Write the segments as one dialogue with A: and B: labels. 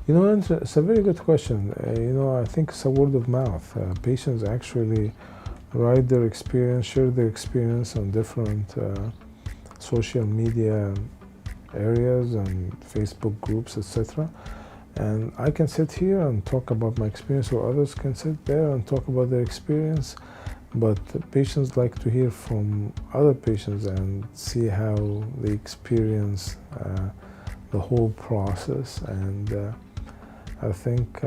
A: You know, it's a very good question. I think it's a word of mouth. Patients actually write their experience, share their experience on different social media areas and Facebook groups, etc. And I can sit here and talk about my experience, or others can sit there and talk about their experience. But patients like to hear from other patients and see how they experience the whole process. And I think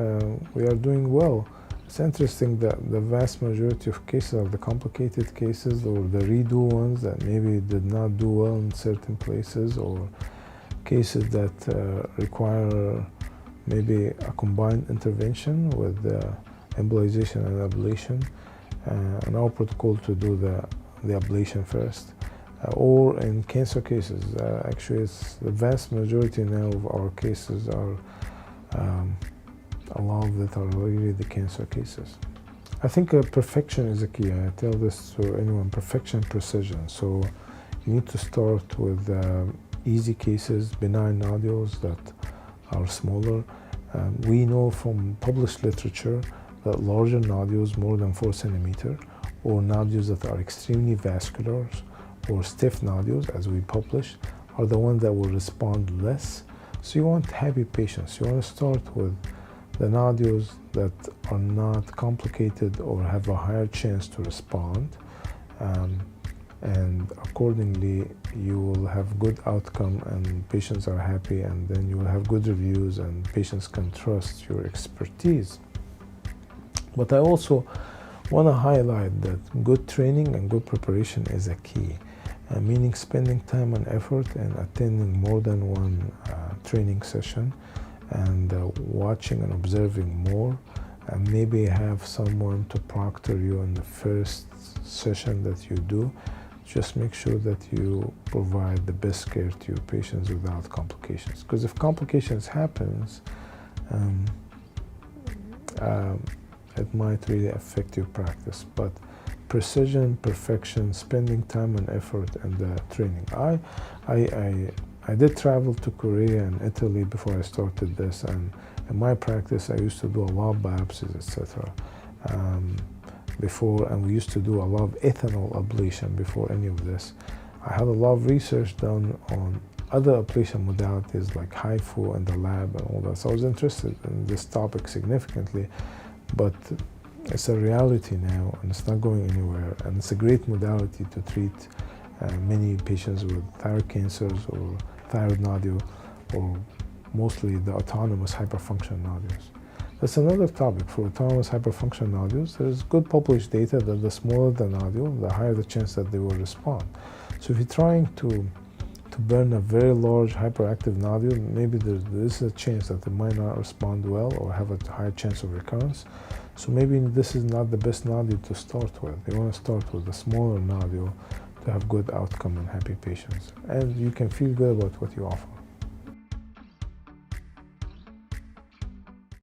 A: we are doing well. It's interesting that the vast majority of cases are the complicated cases, or the redo ones that maybe did not do well in certain places, or cases that require maybe a combined intervention with embolization and ablation, and our protocol to do the ablation first. Or in cancer cases, actually it's the vast majority now of our cases are a lot that are really the cancer cases. I think perfection is a key. I tell this to anyone, perfection, precision. So you need to start with easy cases, benign nodules that are smaller. We know from published literature that larger nodules, more than 4 centimeters, or nodules that are extremely vascular, or stiff nodules, as we published, are the ones that will respond less. So you want happy patients. You want to start with the nodules that are not complicated or have a higher chance to respond. And accordingly, you will have good outcome and patients are happy, and then you will have good reviews and patients can trust your expertise. But I also want to highlight that good training and good preparation is a key, meaning spending time and effort and attending more than one training session, and watching and observing more, and maybe have someone to proctor you in the first session that you do. Just make sure that you provide the best care to your patients without complications. Because if complications happens, it might really affect your practice. But precision, perfection, spending time and effort, and the training. I did travel to Korea and Italy before I started this, and in my practice I used to do a lot of biopsies, etc. Before, and we used to do a lot of ethanol ablation before any of this. I had a lot of research done on other ablation modalities like HIFU and the lab and all that. So I was interested in this topic significantly, but it's a reality now and it's not going anywhere. And it's a great modality to treat many patients with thyroid cancers or thyroid nodule, or mostly the autonomous hyperfunction nodules. That's another topic. For autonomous hyperfunction nodules, there is good published data that the smaller the nodule, the higher the chance that they will respond. So if you're trying to burn a very large hyperactive nodule, maybe there is a chance that it might not respond well or have a higher chance of recurrence. So maybe this is not the best nodule to start with. You want to start with a smaller nodule to have good outcome and happy patients. And you can feel good about what you offer.